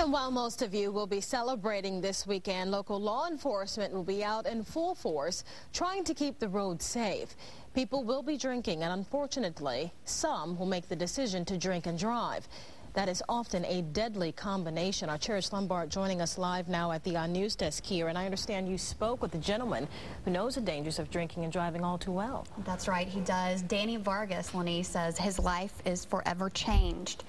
And while most of you will be celebrating this weekend, local law enforcement will be out in full force trying to keep the roads safe. People will be drinking, and unfortunately, some will make the decision to drink and drive. That is often a deadly combination. Our Cherish Lombard joining us live now at the news desk here, and I understand you spoke with a gentleman who knows the dangers of drinking and driving all too well. That's right, he does. Danny Vargas, Lenny, says his life is forever changed.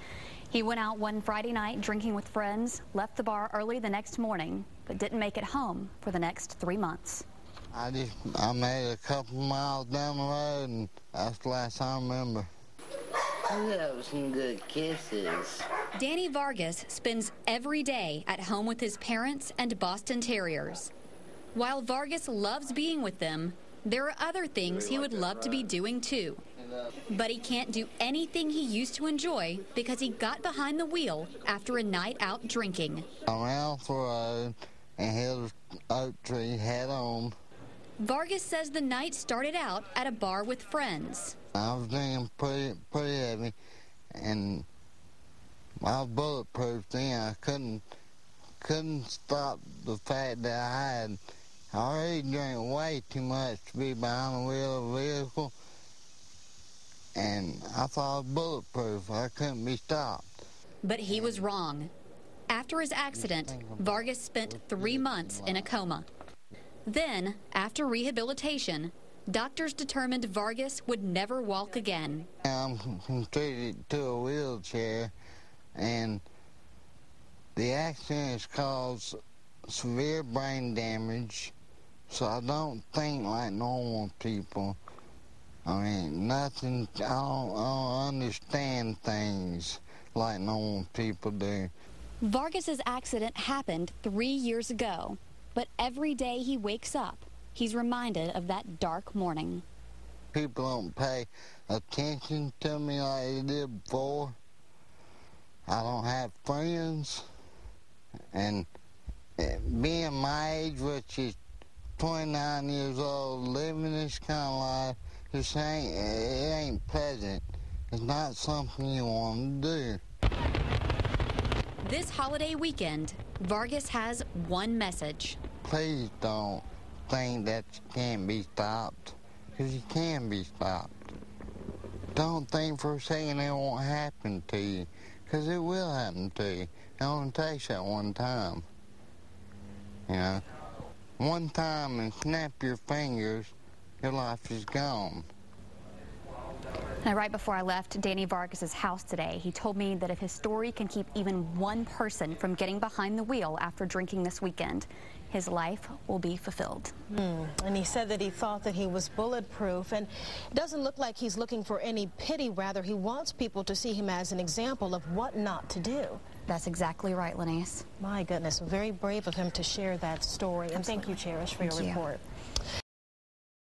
He went out one Friday night drinking with friends, left the bar early the next morning, but didn't make it home for the next 3 months. I made a couple miles down the road, and that's the last I remember. That was some good kisses. Danny Vargas spends every day at home with his parents and Boston Terriers. While Vargas loves being with them, there are other things he would love to be doing too. But he can't do anything he used to enjoy because he got behind the wheel after a night out drinking. I ran off the road and hit an oak tree head on. Vargas says the night started out at a bar with friends. I was drinking pretty heavy, and I was bulletproof then. I couldn't stop the fact that I already drank way too much to be behind the wheel of a vehicle, and I thought I was bulletproof. I couldn't be stopped. But he was wrong. After his accident, Vargas spent 3 months in a coma. Then, after rehabilitation, doctors determined Vargas would never walk again. I'm treated to a wheelchair, and the accident has caused severe brain damage, so I don't think like normal people. I mean, nothing, I don't understand things like normal people do. Vargas's accident happened 3 years ago, but every day he wakes up, he's reminded of that dark morning. People don't pay attention to me like they did before. I don't have friends, and being my age, which is 29 years old, living this kind of life, it ain't pleasant. It's not something you want to do. This holiday weekend, Vargas has one message. Please don't think that you can't be stopped, because you can be stopped. Don't think for a second it won't happen to you, because it will happen to you. It only takes that one time. You know, one time and snap your fingers, your life is gone. Now, right before I left Danny Vargas's house today, he told me that if his story can keep even one person from getting behind the wheel after drinking this weekend, his life will be fulfilled. And he said that he thought that he was bulletproof, and it doesn't look like he's looking for any pity. Rather, he wants people to see him as an example of what not to do. That's exactly right, Lenise. My goodness, very brave of him to share that story. And thank you, Cherish, for your report.